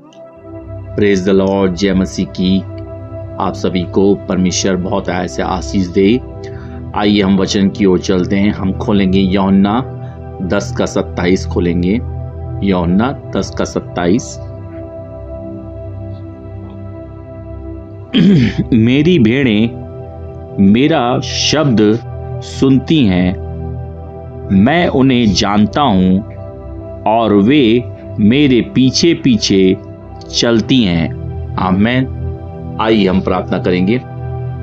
Praise the Lord, जय मसीह की। आप सभी को परमेश्वर बहुत ऐसे आशीष दे। आइए हम वचन की ओर चलते हैं। हम खोलेंगे यूहन्ना 10:27 खोलेंगे। यूहन्ना 10:27। मेरी भेड़ें मेरा शब्द सुनती हैं, मैं उन्हें जानता हूँ और वे मेरे पीछे पीछे चलती हैं। आमीन। आइए हम प्रार्थना करेंगे।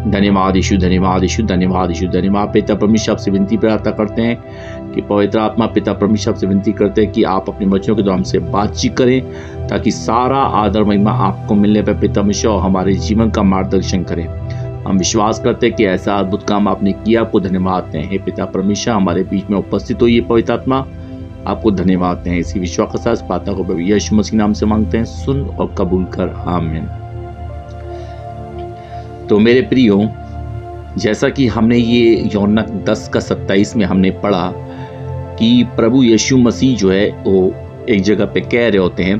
धन्यवाद यीशु, धन्यवाद यीशु, धन्यवाद यीशु, धन्यवाद। पिता परमेश्वर आपसे विनती प्रार्थना करते हैं कि पवित्र आत्मा पिता परमेश्वर आपसे विनती करते हैं कि आप अपने बच्चों के द्वारा हमसे बातचीत करें, ताकि सारा आदर महिमा आपको मिलने पर पिता परमेश्वर हमारे जीवन का मार्गदर्शन करें। हम विश्वास करते हैं कि ऐसा अद्भुत काम आपने किया, आपको धन्यवाद दें। हे पिता परमेश्वर हमारे बीच में उपस्थित होइए। पवित्र आत्मा आपको धन्यवाद दें। इसी विश्वास के साथ प्रार्थना को प्रभु यीशु मसीह नाम से मांगते हैं, सुन और कबूल कर। आमीन। तो मेरे प्रियो, जैसा कि हमने ये यूहन्ना 10:27 में हमने पढ़ा कि प्रभु यीशु मसीह जो है वो एक जगह पे कह रहे होते हैं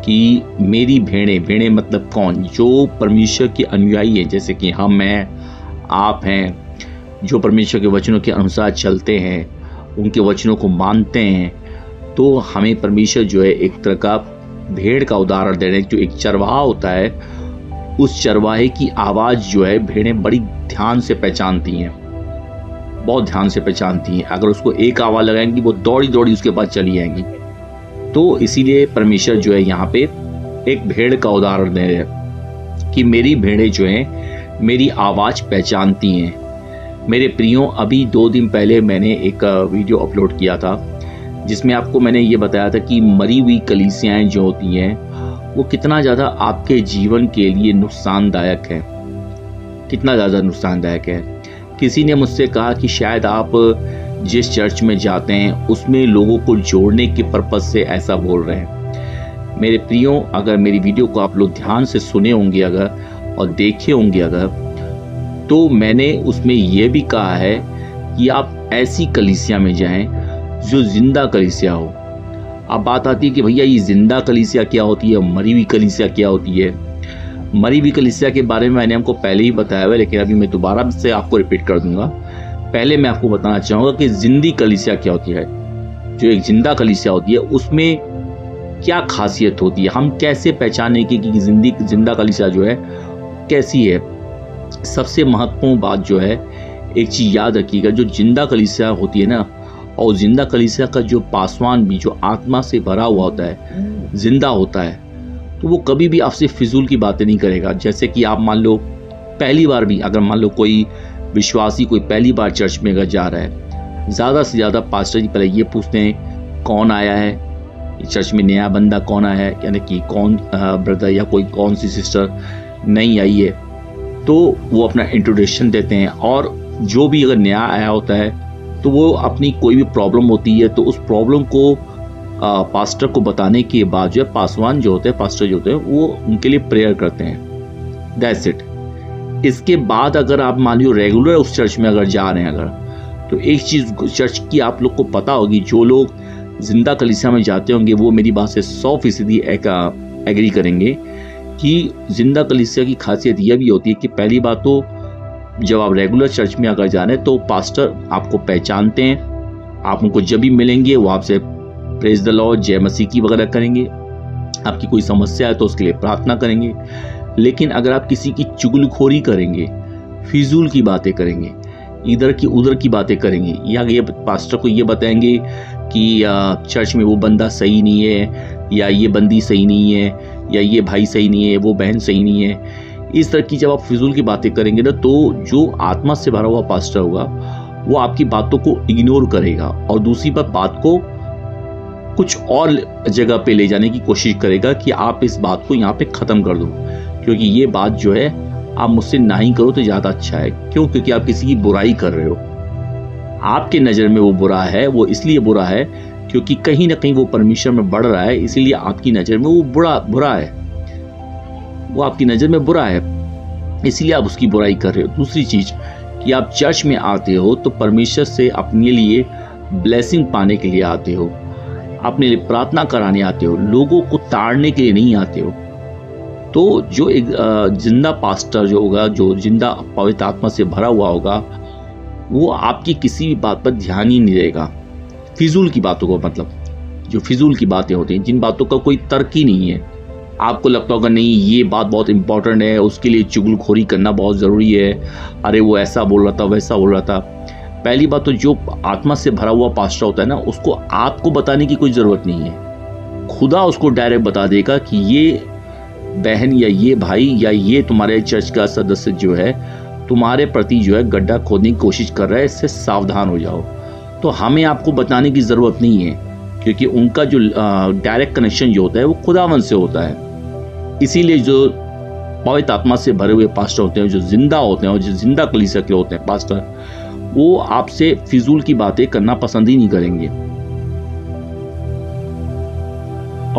कि मेरी भेड़ें मतलब कौन? जो परमेश्वर के अनुयायी हैं, जैसे कि हम हैं, आप हैं, जो परमेश्वर के वचनों के अनुसार चलते हैं, उनके वचनों को मानते हैं। तो हमें परमेश्वर जो है एक तरह का भेड़ का उदाहरण दे रहे हैं। जो एक चरवाहा होता है, उस चरवाहे की आवाज़ जो है भेड़ें बड़ी ध्यान से पहचानती हैं, बहुत ध्यान से पहचानती हैं। अगर उसको एक आवाज़ लगाएंगी, वो दौड़ी दौड़ी उसके पास चली जाएंगी। तो इसीलिए परमेश्वर जो है यहाँ पे एक भेड़ का उदाहरण दे रहे हैं कि मेरी भेड़ें जो हैं मेरी आवाज़ पहचानती हैं। मेरे प्रियो, अभी 2 दिन पहले मैंने एक वीडियो अपलोड किया था जिसमें आपको मैंने ये बताया था कि मरी हुई कलीसियाएं जो होती हैं वो कितना ज़्यादा आपके जीवन के लिए नुकसानदायक है, कितना ज़्यादा नुकसानदायक है। किसी ने मुझसे कहा कि शायद आप जिस चर्च में जाते हैं उसमें लोगों को जोड़ने के पर्पज़ से ऐसा बोल रहे हैं। मेरे प्रियो, अगर मेरी वीडियो को आप लोग ध्यान से सुने होंगे अगर और देखे होंगे अगर, तो मैंने उसमें यह भी कहा है कि आप ऐसी कलीसिया में जाएं जो जिंदा कलीसिया हो। अब बात आती है कि भैया ये जिंदा कलीसिया क्या होती है, मरी हुई कलीसिया क्या होती है। मरी हुई कलीसिया के बारे में मैंने आपको पहले ही बताया हुआ है, लेकिन अभी मैं दोबारा से आपको रिपीट कर दूंगा। पहले मैं आपको बताना चाहूँगा कि जिंदी कलीसिया क्या होती है। जो एक जिंदा कलीसिया होती है उसमें क्या खासियत होती है, हम कैसे पहचाने कि जिंदा कलीसिया जो है कैसी है। सबसे महत्वपूर्ण बात जो है, एक चीज़ याद रखिएगा, जो जिंदा कलीसिया होती है ना, और जिंदा कलीसिया का जो पासवान भी जो आत्मा से भरा हुआ होता है, जिंदा होता है, तो वो कभी भी आपसे फिजूल की बातें नहीं करेगा। जैसे कि आप मान लो पहली बार भी, अगर मान लो कोई विश्वासी कोई पहली बार चर्च में अगर जा रहा है, ज़्यादा से ज़्यादा पास्टर जी पहले ये पूछते हैं कौन आया है चर्च में, नया बंदा कौन आया है, यानी कि कौन ब्रदर या कोई कौन सी सिस्टर नई आई है, तो वो अपना इंट्रोडक्शन देते हैं। और जो भी अगर नया आया होता है तो वो अपनी कोई भी प्रॉब्लम होती है तो उस प्रॉब्लम को पास्टर को बताने के बाद जो है पासवान जो होते हैं, पास्टर जो होते हैं, वो उनके लिए प्रेयर करते हैं। That's it. इसके बाद अगर आप मान लो रेगुलर उस चर्च में अगर जा रहे हैं अगर, तो एक चीज़ चर्च की आप लोग को पता होगी, जो लोग जिंदा कलीसिया में जाते होंगे वो मेरी बात से 100% एग्री करेंगे कि जिंदा कलीसिया की खासियत यह भी होती है कि पहली बात तो जब आप रेगुलर चर्च में अगर जा रहे हैं तो पास्टर आपको पहचानते हैं, आप उनको जब भी मिलेंगे वो आपसे प्रेज द लॉर्ड, जय मसीह की वगैरह करेंगे, आपकी कोई समस्या है तो उसके लिए प्रार्थना करेंगे। लेकिन अगर आप किसी की चुगलखोरी करेंगे, फिजूल की बातें करेंगे, इधर की उधर की बातें करेंगे, या ये पास्टर को ये बताएंगे कि चर्च में वो बंदा सही नहीं है, या ये बंदी सही नहीं है, या ये भाई सही नहीं है, वो बहन सही नहीं है, इस तरह की जब आप फिजूल की बातें करेंगे ना, तो जो आत्मा से भरा हुआ पास्टर होगा वो आपकी बातों को इग्नोर करेगा और दूसरी बात को कुछ और जगह पे ले जाने की कोशिश करेगा कि आप इस बात को यहाँ पे ख़त्म कर दो, क्योंकि ये बात जो है आप मुझसे ना ही करो तो ज़्यादा अच्छा है। क्यों? क्योंकि आप किसी की बुराई कर रहे हो। आपके नज़र में वो बुरा है, वो इसलिए बुरा है क्योंकि कहीं ना कहीं वो परमेश्वर में बढ़ रहा है, इसीलिए आपकी नज़र में वो बुरा है, वो आपकी नज़र में बुरा है, इसलिए आप उसकी बुराई कर रहे हो। दूसरी चीज़ कि आप चर्च में आते हो तो परमेश्वर से अपने लिए ब्लेसिंग पाने के लिए आते हो। अपने लिए प्रार्थना कराने आते हो, लोगों को ताड़ने के लिए नहीं आते हो, तो जो एक जिंदा पास्टर जो होगा, जो जिंदा पवित्र आत्मा से भरा हुआ होगा, वो आपकी किसी भी बात पर ध्यान ही नहीं देगा। फिजूल की बातों को, मतलब जो फिजूल की बातें होती हैं, जिन बातों का कोई तर्क ही नहीं है, आपको लगता होगा नहीं ये बात बहुत इंपॉर्टेंट है, उसके लिए चुगलखोरी करना बहुत ज़रूरी है, अरे वो ऐसा बोल रहा था, वैसा बोल रहा था। पहली बात तो जो आत्मा से भरा हुआ पास्टर होता है ना, उसको आपको बताने की कोई ज़रूरत नहीं है। खुदा उसको डायरेक्ट बता देगा कि ये बहन या ये भाई या ये तुम्हारे चर्च का सदस्य जो है तुम्हारे प्रति जो है गड्ढा खोदने की कोशिश कर रहा है, इससे सावधान हो जाओ। तो हमें आपको बताने की ज़रूरत नहीं है, क्योंकि उनका जो डायरेक्ट कनेक्शन जो होता है वो खुदावंद से होता है। इसीलिए जो पवित्र आत्मा से भरे हुए पास्टर होते हैं, जो जिंदा होते हैं और जो जिंदा कलीसिया के होते हैं पास्टर, वो आपसे फिजूल की बातें करना पसंद ही नहीं करेंगे।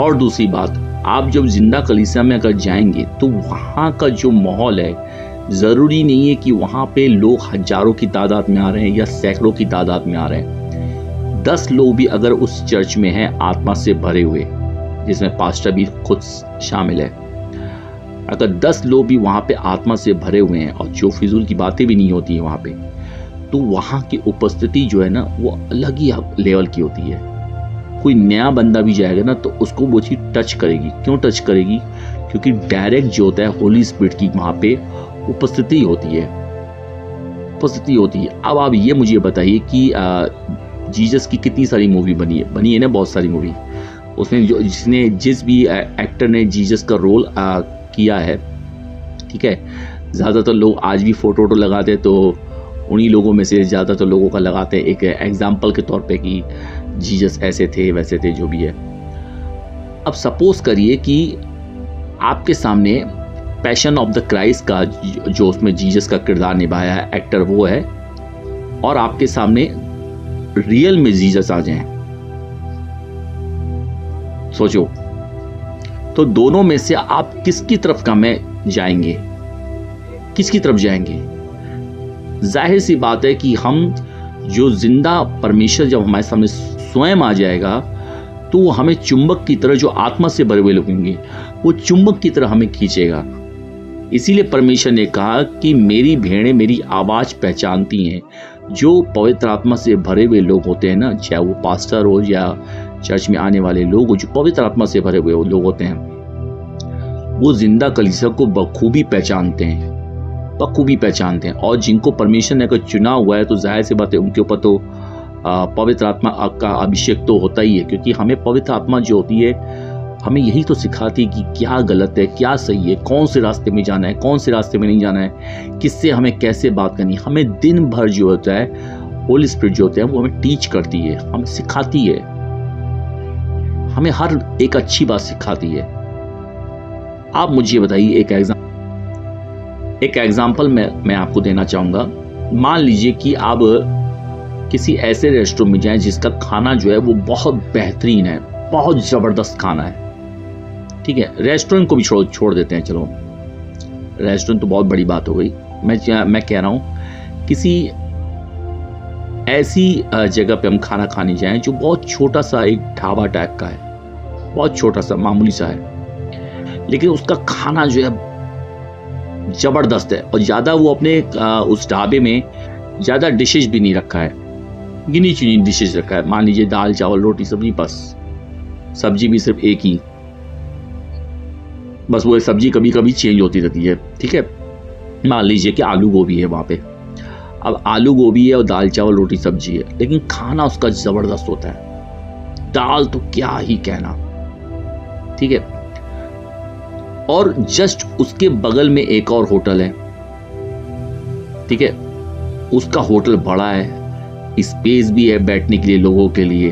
और दूसरी बात, आप जब जिंदा कलीसिया में अगर जाएंगे तो वहाँ का जो माहौल है, ज़रूरी नहीं है कि वहाँ पे लोग हजारों की तादाद में आ रहे हैं या सैकड़ों की तादाद में आ रहे हैं। 10 लोग भी अगर उस चर्च में हैं आत्मा से भरे हुए, जिसमें पास्टर भी खुद शामिल है, अगर 10 लोग भी वहाँ पे आत्मा से भरे हुए हैं और जो फिजूल की बातें भी नहीं होती हैं वहाँ पे, तो वहाँ की उपस्थिति जो है ना वो अलग ही लेवल की होती है। कोई नया बंदा भी जाएगा ना तो उसको वो चीज़ टच करेगी। क्यों टच करेगी? क्योंकि डायरेक्ट जो होता है होली स्पिरिट की वहाँ पे उपस्थिति होती है। अब आप ये मुझे बताइए कि जीसस की कितनी सारी मूवी बनी है ना, बहुत सारी मूवी। उसमें जिस भी एक्टर ने जीसस का रोल किया है, ठीक है, ज़्यादातर लोग आज भी फोटो लगाते, तो उन्हीं लोगों में से ज़्यादातर लोगों का लगाते हैं एक एग्जाम्पल के तौर पे कि जीसस ऐसे थे वैसे थे, जो भी है। अब सपोज करिए कि आपके सामने पैशन ऑफ द क्राइस्ट का जो उसमें जीसस का किरदार निभाया है एक्टर वो है, और आपके सामने रियल में जीसस आ जाएं। सोचो, तो दोनों में से आप किसकी तरफ का में जाएंगे? किसकी तरफ जाएंगे? जाहिर सी बात है कि हम जो जिंदा परमेश्वर जब हमारे सामने स्वयं आ जाएगा तो वो हमें चुंबक की तरह, जो आत्मा से भरे हुए लोग होंगे, वो चुंबक की तरह हमें खींचेगा। इसीलिए परमेश्वर ने कहा कि मेरी भेड़ें मेरी आवाज़ पहचानती हैं। जो पवित्र आत्मा से भरे हुए लोग होते हैं ना, चाहे वो पास्टर हो या चर्च में आने वाले लोग हो, जो पवित्र आत्मा से भरे हुए लोग होते हैं, वो जिंदा कलीसिया को बखूबी पहचानते हैं। और जिनको परमेश्वर ने अगर चुना हुआ है तो जाहिर सी बात है उनके ऊपर तो पवित्र आत्मा का अभिषेक तो होता ही है, क्योंकि हमें पवित्र आत्मा जो होती है हमें यही तो सिखाती है कि क्या गलत है, क्या सही है, कौन से रास्ते में जाना है, कौन से रास्ते में नहीं जाना है, किससे हमें कैसे बात करनी है। हमें दिन भर जो होता है होली स्पिरिट जो होते हैं वो हमें टीच करती है, हमें सिखाती है, हमें हर एक अच्छी बात सिखाती है। आप मुझे बताइए, एक एग्जाम्पल मैं आपको देना चाहूँगा। मान लीजिए कि आप किसी ऐसे रेस्टोरेंट में जाएं जिसका खाना जो है वो बहुत बेहतरीन है, बहुत ज़बरदस्त खाना है, ठीक है। रेस्टोरेंट को भी छोड़ देते हैं, चलो रेस्टोरेंट तो बहुत बड़ी बात हो गई। मैं कह रहा हूँ किसी ऐसी जगह पे हम खाना खाने जाएं जो बहुत छोटा सा एक ढाबा टाइप का है, बहुत छोटा सा मामूली सा है, लेकिन उसका खाना जो है ज़बरदस्त है। और ज़्यादा वो अपने उस ढाबे में ज़्यादा डिशेज भी नहीं रखा है, गिनी चुनी डिशेज रखा है। मान लीजिए दाल चावल रोटी सब्जी, बस सब्जी भी सिर्फ एक ही, बस वो सब्जी कभी कभी चेंज होती रहती है, ठीक है। मान लीजिए कि आलू गोभी है वहाँ पे, अब आलू गोभी है और दाल चावल रोटी सब्जी है, लेकिन खाना उसका ज़बरदस्त होता है। दाल तो क्या ही कहना, ठीक है। और जस्ट उसके बगल में एक और होटल है, ठीक है। उसका होटल बड़ा है, स्पेस भी है बैठने के लिए लोगों के लिए,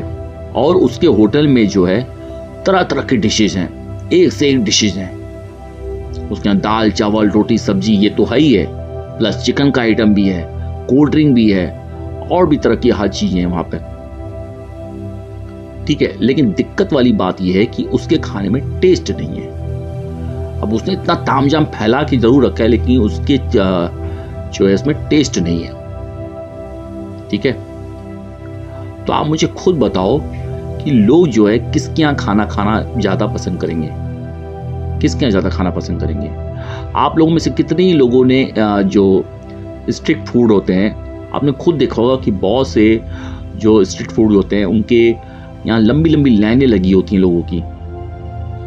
और उसके होटल में जो है तरह तरह की डिशेज हैं, एक से एक डिशेज हैं। उसके यहाँ दाल चावल रोटी सब्जी ये तो है ही है, प्लस चिकन का आइटम भी है, कोल्ड ड्रिंक भी है, और भी तरह की हर चीजें हैं वहां पे, ठीक है। लेकिन दिक्कत वाली बात यह है कि उसके खाने में टेस्ट नहीं है। अब उसने इतना तामझाम फैला के जरूर रखा है, लेकिन उसके जो है इसमें टेस्ट नहीं है, ठीक है। तो आप मुझे खुद बताओ कि लोग जो है किसके यहाँ खाना खाना ज़्यादा पसंद करेंगे, किसके यहाँ ज़्यादा खाना पसंद करेंगे। आप लोगों में से कितने ही लोगों ने जो स्ट्रीट फूड होते हैं, आपने खुद देखा होगा कि बहुत से जो स्ट्रीट फूड होते हैं उनके यहाँ लंबी लंबी लाइनें लगी होती हैं लोगों की।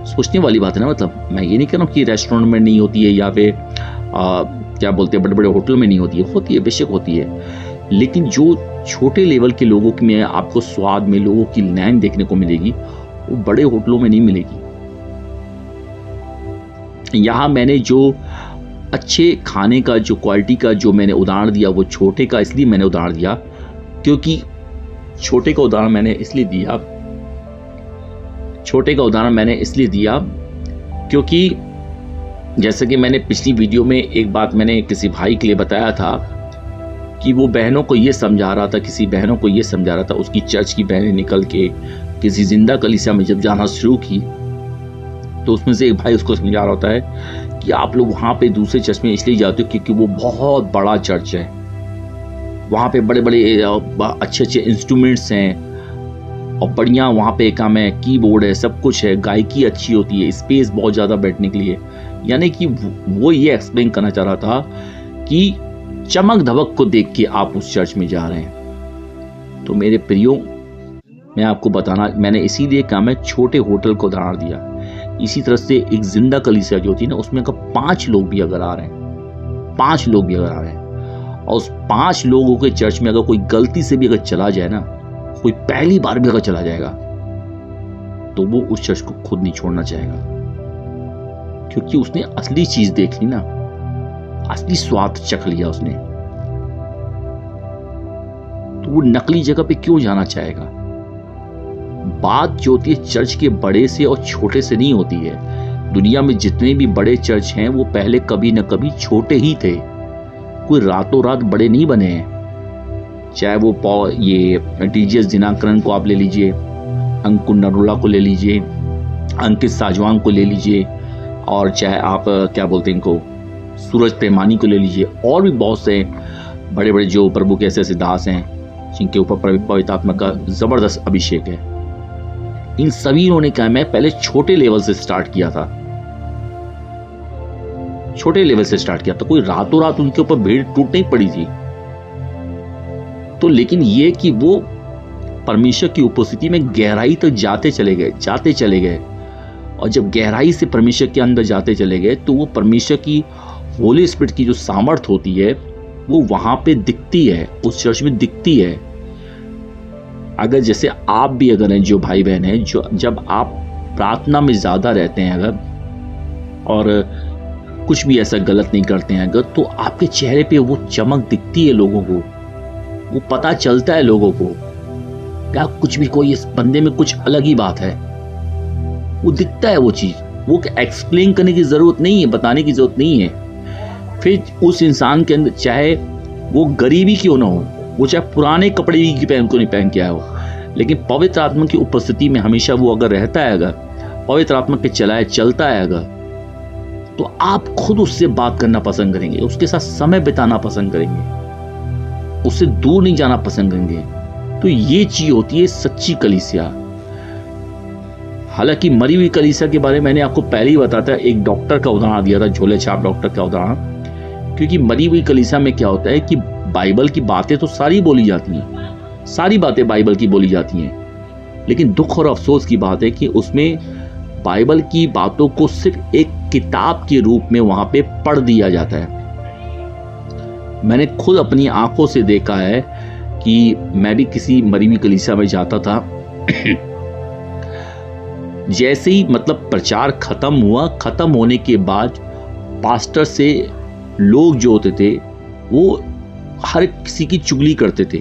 सोचने वाली बात है ना, मतलब मैं ये नहीं कह रहा हूँ कि रेस्टोरेंट में नहीं होती है या फिर क्या बोलते हैं बड़े बड़े होटल में नहीं होती है, बेशक होती है, लेकिन जो छोटे लेवल के लोगों में आपको स्वाद में लोगों की लाइन देखने को मिलेगी वो बड़े होटलों में नहीं मिलेगी। यहाँ मैंने जो अच्छे खाने का जो क्वालिटी का जो मैंने उदाहरण दिया वो छोटे का इसलिए मैंने उदाहरण दिया क्योंकि छोटे का उदाहरण मैंने इसलिए दिया क्योंकि जैसे कि मैंने पिछली वीडियो में एक बात मैंने किसी भाई के लिए बताया था कि वो बहनों को ये समझा रहा था, किसी बहनों को ये समझा रहा था, उसकी चर्च की बहनें निकल के किसी जिंदा कलीसिया में जब जाना शुरू की तो उसमें से एक भाई उसको समझा रहा होता है कि आप लोग वहाँ पे दूसरे चर्च में इसलिए जाते हो क्योंकि वो बहुत बड़ा चर्च है, वहाँ पे बड़े बड़े अच्छे इंस्ट्रूमेंट्स हैं और बढ़िया वहाँ पे काम है, कीबोर्ड है, सब कुछ है, गायकी अच्छी होती है, स्पेस बहुत ज़्यादा बैठने के लिए। यानी कि वो ये एक्सप्लेन करना चाह रहा था कि चमक धमक को देख के आप उस चर्च में जा रहे हैं। तो मेरे प्रियो, मैं आपको बताना, मैंने इसीलिए कहा मैं छोटे होटल को उदाहरण दिया। इसी तरह से एक जिंदा कलीसिया जो होती है ना, उसमें अगर 5 लोग भी अगर आ रहे हैं और उस 5 लोगों के चर्च में अगर कोई गलती से भी अगर चला जाए ना, कोई पहली बार भी अगर चला जाएगा तो वो उस चर्च को खुद नहीं छोड़ना चाहेगा, क्योंकि उसने असली चीज देख ली ना, असली स्वाद चख लिया उसने, तो वो नकली जगह पे क्यों जाना चाहेगा। बात जो होती है चर्च के बड़े से और छोटे से नहीं होती है। दुनिया में जितने भी बड़े चर्च हैं वो पहले कभी न कभी छोटे ही थे, कोई रातों रात बड़े नहीं बने हैं। चाहे वो ये TGS दिनाकरन को आप ले लीजिए, अंकुर नरोला को ले लीजिए, अंकित साजवान को ले लीजिए, और चाहे आप क्या बोलते हैं इनको सूरज प्रेमानी को ले लीजिए, और भी बहुत से बड़े बड़े जो प्रभु के ऐसे दास हैं जिनके ऊपर पवित्र आत्मा का जबरदस्त अभिषेक है। इन सभी ने कहा मैं पहले छोटे लेवल से स्टार्ट किया था, कोई रातों रात उनके ऊपर भीड़ टूट नहीं पड़ी थी। तो लेकिन ये कि वो परमेश्वर की उपस्थिति में गहराई तक जाते चले गए, और जब गहराई से परमेश्वर के अंदर जाते चले गए तो वो परमेश्वर की होली स्पिरिट की जो सामर्थ होती है वो वहां पे दिखती है, उस चर्च में दिखती है। अगर जैसे आप भी अगर हैं जो भाई बहन हैं, जो जब आप प्रार्थना में ज्यादा रहते हैं अगर, और कुछ भी ऐसा गलत नहीं करते हैं अगर, तो आपके चेहरे पे वो चमक दिखती है लोगों को, वो पता चलता है लोगों को क्या कुछ भी कोई इस बंदे में कुछ अलग ही बात है, वो दिखता है वो चीज, वो एक्सप्लेन करने की जरूरत नहीं है, बताने की जरूरत नहीं है। फिर उस इंसान के अंदर चाहे वो गरीबी क्यों ना हो, वो चाहे पुराने कपड़े भी नहीं पहन के आया हो, लेकिन पवित्र आत्मा की उपस्थिति में हमेशा वो अगर रहता है, अगर पवित्र आत्मा के चलता है अगर, तो आप खुद उससे बात करना पसंद करेंगे, उसके साथ समय बिताना पसंद करेंगे, उससे दूर नहीं जाना पसंद करेंगे। तो ये चीज होती है सच्ची कलीसिया। हालांकि मरी हुई कलीसिया के बारे में मैंने आपको पहले ही बताया था, एक डॉक्टर का उदाहरण दिया था, झोले छाप डॉक्टर का उदाहरण, क्योंकि मरी हुई कलीसिया में क्या होता है कि बाइबल की बातें तो सारी बोली जाती हैं, सारी बातें बाइबल की बोली जाती हैं, लेकिन दुख और अफसोस की बात है कि उसमें बाइबल की बातों को सिर्फ एक किताब के रूप में वहां पे पढ़ दिया जाता है। मैंने खुद अपनी आंखों से देखा है कि मैं भी किसी मरी हुई कलीसिया में जाता था जैसे ही मतलब प्रचार खत्म होने के बाद पास्टर से लोग जो होते थे वो हर किसी की चुगली करते थे,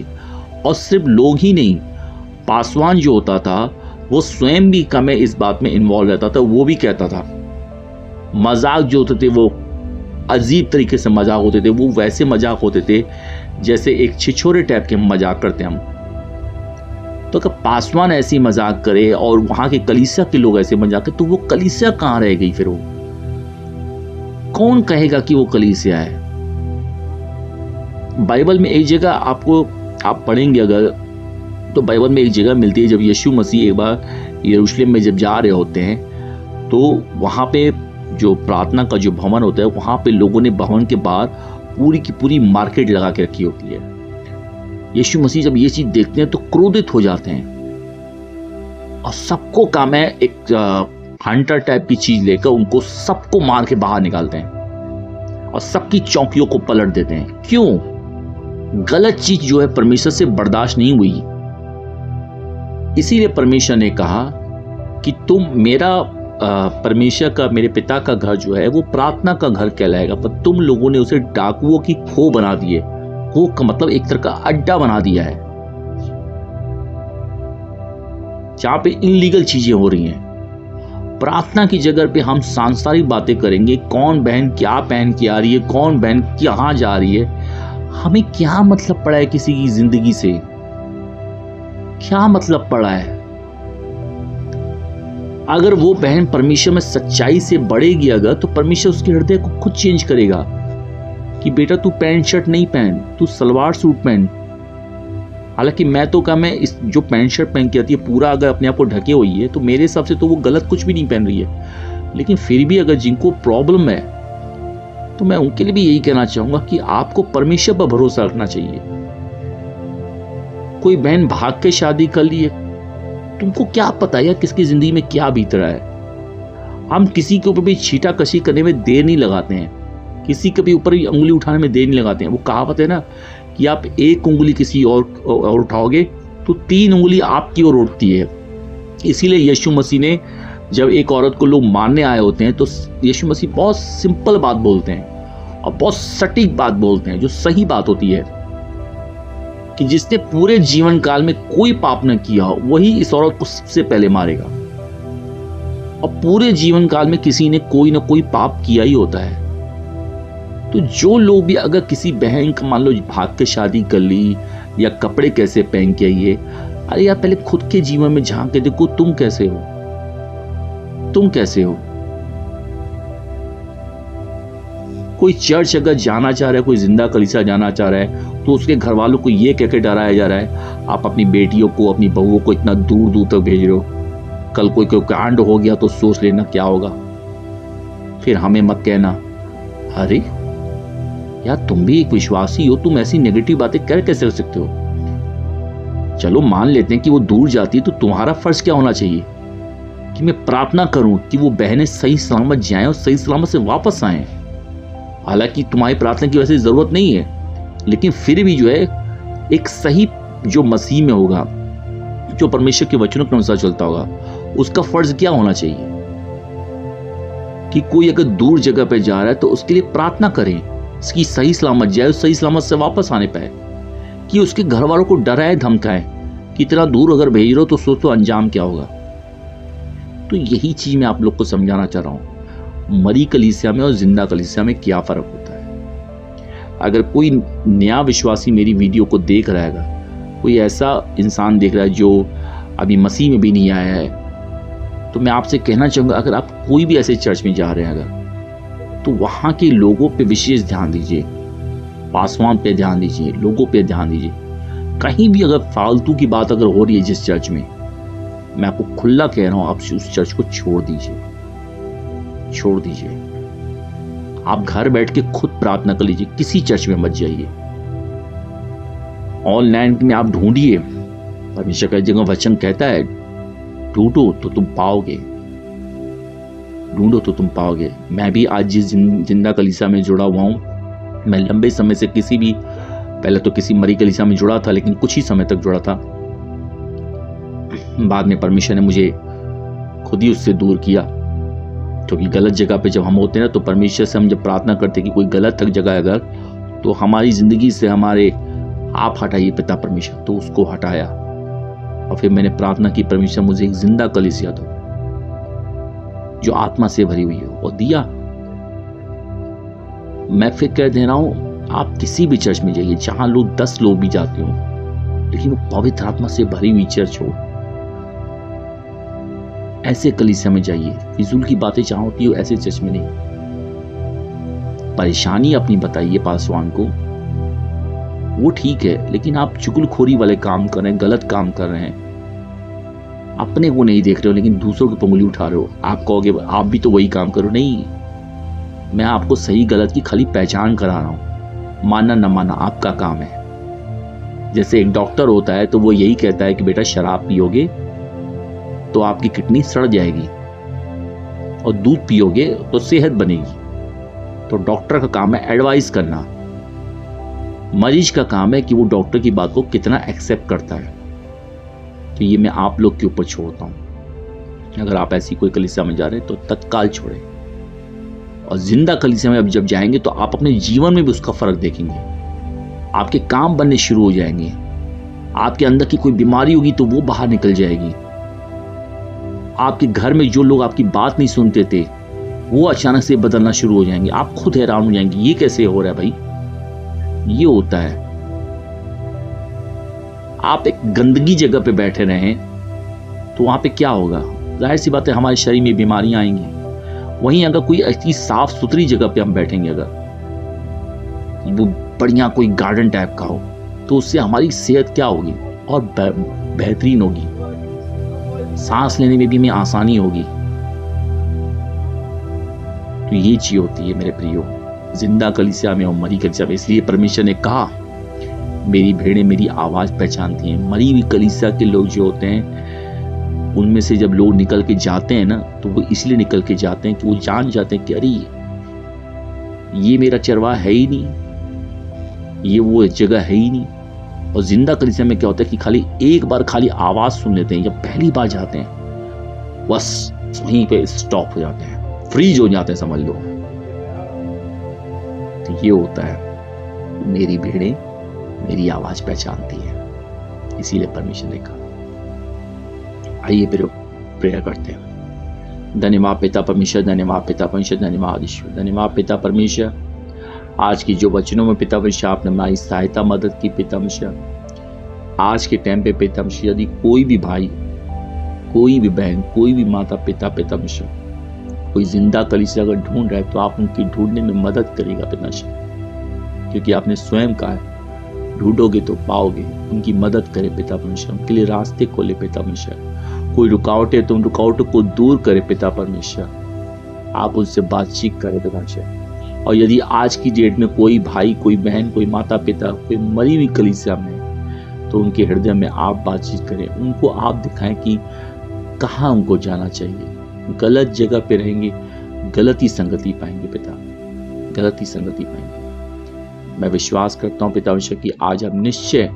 और सिर्फ लोग ही नहीं, पासवान जो होता था वो स्वयं भी कम इस बात में इन्वॉल्व रहता था, वो भी कहता था। मजाक जो होते थे वो अजीब तरीके से मजाक होते थे, वो वैसे मजाक होते थे जैसे एक छिछोरे टाइप के मजाक करते हम। तो अगर पासवान ऐसी मजाक करे और वहां के कलीसिया के लोग ऐसे मजाक करे तो वो कलीसिया कहां रह गई? फिर वो कौन कहेगा कि वो कलीसिया है? बाइबल में एक जगह आप पढ़ेंगे अगर, तो बाइबल में एक जगह मिलती है, जब यीशु मसीह एक बार यरूशलेम में जब जा रहे होते हैं तो वहाँ पे जो प्रार्थना का जो भवन होता है, वहाँ पे लोगों ने भवन के बाहर पूरी की पूरी मार्केट लगा के रखी होती है। यीशु मसीह जब ये चीज देखते हैं तो क्रोधित हो जाते हैं और सबको काम है एक हंटर टाइप की चीज लेकर उनको सबको मार के बाहर निकालते हैं और सबकी चौकियों को पलट देते हैं। क्यों? गलत चीज जो है परमेश्वर से बर्दाश्त नहीं हुई। इसीलिए परमेश्वर ने कहा कि तुम मेरा परमेश्वर का, मेरे पिता का घर जो है वो प्रार्थना का घर कहलाएगा, पर तुम लोगों ने उसे डाकुओं की खो बना दिए। खो का मतलब एक तरह का अड्डा बना दिया है जहां पे इनलीगल चीजें हो रही हैं। प्रार्थना की जगह पे हम सांसारिक बातें करेंगे, कौन बहन क्या पहन के आ रही है, कौन बहन कहां जा रही है, हमें क्या मतलब पड़ा है किसी की जिंदगी से? क्या मतलब पड़ा है? अगर वो बहन परमेश्वर में सच्चाई से बढ़ेगी अगर, तो परमेश्वर उसके हृदय को खुद चेंज करेगा कि बेटा तू पैंट शर्ट नहीं पहन, तू सलवार सूट पहन। हालांकि मैं तो क्या, मैं इस जो पैंट शर्ट पहन के आती है पूरा अगर अपने आप को ढके हुई है तो मेरे हिसाब से तो वो गलत कुछ भी नहीं पहन रही है। लेकिन फिर भी अगर जिनको प्रॉब्लम है तो मैं उनके लिए भी यही कहना चाहूंगा कि आपको परमेश्वर पर भरोसा रखना चाहिए। कोई बहन भाग के शादी कर ली है, तुमको क्या पता है किसकी जिंदगी में क्या बीत रहा है। हम किसी के ऊपर भी छीटा कशी करने में देर नहीं लगाते हैं, किसी के भी ऊपर भी उंगली उठाने में देर नहीं लगाते हैं। वो कहावत है ना कि आप एक उंगली किसी और उठाओगे तो 3 उंगली आपकी ओर उठती है। इसीलिए यीशु मसीह ने जब एक औरत को लोग मारने आए होते हैं तो यीशु मसीह बहुत सिंपल बात बोलते हैं और बहुत सटीक बात बोलते हैं, जो सही बात होती है कि जिसने पूरे जीवन काल में कोई पाप न किया हो वही इस औरत को सबसे पहले मारेगा। और पूरे जीवन काल में किसी ने कोई ना कोई पाप किया ही होता है। तो जो लोग भी अगर किसी बहन का मान लो भाग के शादी कर ली या कपड़े कैसे पहन के आई है, अरे यार पहले खुद के जीवन में झांक के देखो तुम कैसे हो, तुम कैसे हो। कोई चर्च अगर जाना चाह रहा है, कोई जिंदा कलीसिया जाना चाह रहा है, तो उसके घर वालों को ये कह के डराया जा रहा है आप अपनी बेटियों को, अपनी बहुओं को इतना दूर दूर तक भेज रहे हो, कल कोई कांड हो गया तो सोच लेना क्या होगा। फिर हमें मत कहना। अरे यार तुम भी एक विश्वासी हो, तुम ऐसी नेगेटिव बातें कैसे कर सकते हो। चलो मान लेते हैं कि वो दूर जाती है, तो तुम्हारा फर्ज क्या होना चाहिए कि मैं प्रार्थना करूं कि वो बहनें सही सलामत जाएं और सही सलामत से वापस आएं। हालांकि तुम्हारी प्रार्थना की वैसे जरूरत नहीं है, लेकिन फिर भी जो है एक सही जो मसीह में होगा, जो परमेश्वर के वचनों के अनुसार चलता होगा, उसका फर्ज क्या होना चाहिए कि कोई अगर दूर जगह पे जा रहा है तो उसके लिए प्रार्थना करें, इसकी सही सलामत जाए, सही सलामत से वापस आने पाए, कि उसके घर वालों को डराए धमकाए कि इतना दूर अगर भेज रहे हो तो सोचो अंजाम क्या होगा। तो यही चीज मैं आप लोग को समझाना चाह रहा हूं, मरी कलीसिया में और जिंदा कलीसिया में क्या फर्क होता है। अगर कोई नया विश्वासी मेरी वीडियो को देख रहा है, कोई ऐसा इंसान देख रहा है जो अभी मसीह में भी नहीं आया है, तो मैं आपसे कहना चाहूंगा अगर आप कोई भी ऐसे चर्च में जा रहे हैं अगर, तो वहां के लोगों पे विशेष ध्यान दीजिए, पासवान पे ध्यान दीजिए, लोगों पे ध्यान दीजिए। कहीं भी अगर फालतू की बात अगर हो रही है जिस चर्च में, मैं आपको खुला कह रहा हूं आप उस चर्च को छोड़ दीजिए, छोड़ दीजिए। आप घर बैठ के खुद प्रार्थना कर लीजिए, किसी चर्च में मत जाइए। ऑनलाइन में आप ढूंढिए, परमेश्वर का जगह वचन कहता है ढूंढो तो तुम पाओगे, ढूंढो तो तुम पाओगे। मैं भी आज जिस जिंदा कलीसिया में जुड़ा हुआ हूं, मैं लंबे समय से किसी भी, पहले तो किसी मरी कलीसिया में जुड़ा था, लेकिन कुछ ही समय तक जुड़ा था। बाद में परमेश्वर ने मुझे खुद ही उससे दूर किया, क्योंकि गलत जगह पे जब हम होते हैं ना, तो परमेश्वर से हम जब प्रार्थना करते कि कोई गलत तक जगह अगर, तो हमारी जिंदगी से हमारे आप हटाइए पिता परमेश्वर, तो उसको हटाया। और फिर मैंने प्रार्थना की परमेश्वर मुझे एक जिंदा कलीसिया दो जो आत्मा से भरी हुई हो, और दिया। मैं फिर कह दे रहा हूं आप किसी भी चर्च में जाइए जहां लोग 10 लोग भी जाते हो, लेकिन वो पवित्र आत्मा से भरी हुई चर्च हो, ऐसे कलीसिया में जाइए। फिजूल की बातें जहां होती हो ऐसे चर्च में नहीं। परेशानी अपनी बताइए पासवान को, वो ठीक है, लेकिन आप चुगलखोरी वाले काम कर रहे हैं, गलत काम कर रहे हैं, अपने को नहीं देख रहे हो लेकिन दूसरों की उंगली उठा रहे हो। आप कहोगे आप भी तो वही काम करो, नहीं, मैं आपको सही गलत की खाली पहचान करा रहा हूं। मानना न मानना आपका काम है। जैसे एक डॉक्टर होता है तो वो यही कहता है कि बेटा शराब पियोगे तो आपकी किडनी सड़ जाएगी और दूध पियोगे तो सेहत बनेगी। तो डॉक्टर का काम है एडवाइस करना, मरीज का काम है कि वो डॉक्टर की बात को कितना एक्सेप्ट करता है। तो ये मैं आप लोग के ऊपर छोड़ता हूं। अगर आप ऐसी कोई कलीसिया में जा रहे हैं तो तत्काल छोड़ें, और जिंदा कलीसिया में अब जब जाएंगे तो आप अपने जीवन में भी उसका फर्क देखेंगे। आपके काम बनने शुरू हो जाएंगे, आपके अंदर की कोई बीमारी होगी तो वो बाहर निकल जाएगी। आपके घर में जो लोग आपकी बात नहीं सुनते थे वो अचानक से बदलना शुरू हो जाएंगे। आप खुद हैरान हो जाएंगे, ये कैसे हो रहा है भाई। ये होता है। आप एक गंदगी जगह पे बैठे रहें तो वहां पे क्या होगा, जाहिर सी बात है हमारे शरीर में बीमारियां आएंगी। वहीं अगर कोई ऐसी साफ सुथरी जगह पे हम बैठेंगे, अगर वो बढ़िया कोई गार्डन टाइप का हो, तो उससे हमारी सेहत क्या होगी और बेहतरीन होगी, सांस लेने में भी हमें आसानी होगी। तो ये चीज होती है मेरे प्रियो जिंदा कलीसिया में और मरी कलीसिया में। इसलिए परमेश्वर ने कहा मेरी भेड़ें मेरी आवाज पहचानती हैं। मरी हुई कलीसिया के लोग जो होते हैं उनमें से जब लोग निकल के जाते हैं ना, तो वो इसलिए निकल के जाते हैं कि वो जान जाते हैं कि अरे ये मेरा चरवाहा है ही नहीं, ये वो जगह है ही नहीं। और जिंदा कलीसिया में क्या होता है कि खाली एक बार खाली आवाज सुन लेते हैं, जब पहली बार जाते हैं बस वहीं पे स्टॉप हो जाते हैं, फ्रीज हो जाते हैं समझ लो। तो ये होता है मेरी भेड़ें मेरी आवाज पहचानती है। इसीलिए परमेश्वर ने कहा। आइए फिर प्रेयर करते हैं। धन्यवाद पिता परमेश्वर, धन्यवाद पिता परमेश्वर, धन्यवाद ईश्वर, धन्यवाद पिता परमेश्वर। आज की जो वचनों में पिता परमेश्वर आपने हमारी सहायता मदद की पिता परमेश्वर। आज के टाइम पे पिता परमेश्वर यदि कोई भी भाई, कोई भी बहन, कोई भी माता पिता परमेश्वर कोई जिंदा कलीसिया अगर ढूंढ रहा है तो आप उनकी ढूंढने में मदद करेगा पिता परमेश्वर, क्योंकि आपने स्वयं कहा है ढूंढोगे तो पाओगे। उनकी मदद करे पिता परमेश्वर, उनके लिए रास्ते खोले पिता परमेश्वर। कोई रुकावटें तो उन रुकावटों को दूर करे पिता परमेश्वर। आप उनसे बातचीत करें पिता परमेश्वर। और यदि आज की डेट में कोई भाई, कोई बहन, कोई माता पिता, कोई मरी हुई कलीसिया में, तो उनके हृदय में आप बातचीत करें, उनको आप दिखाएं कि कहाँ उनको जाना चाहिए। गलत जगह पे रहेंगे गलत ही संगति पाएंगे पिता, गलत ही संगति पाएंगे। मैं विश्वास करता हूँ पिता परमेश्वर कि आज आप निश्चय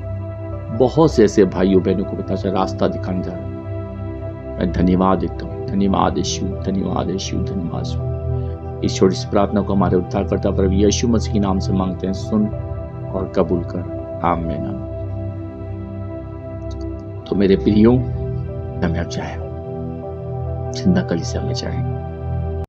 बहुत से ऐसे भाइयों बहनों को पिता परमेश्वर रास्ता दिखाने जा रहे हैं। मैं धन्यवाद देता हूँ। धन्यवाद यीशु, धन्यवाद यीशु, धन्यवाद यीशु। इस छोटी सी प्रार्थना को हमारे उद्धारकर्ता प्रभु यीशु मसीह के नाम से मांगते हैं, सुन और कबूल कर, आमीन। तो मेरे प्रियो, हमें अब जाए जिंदा कलीसिया में जाए।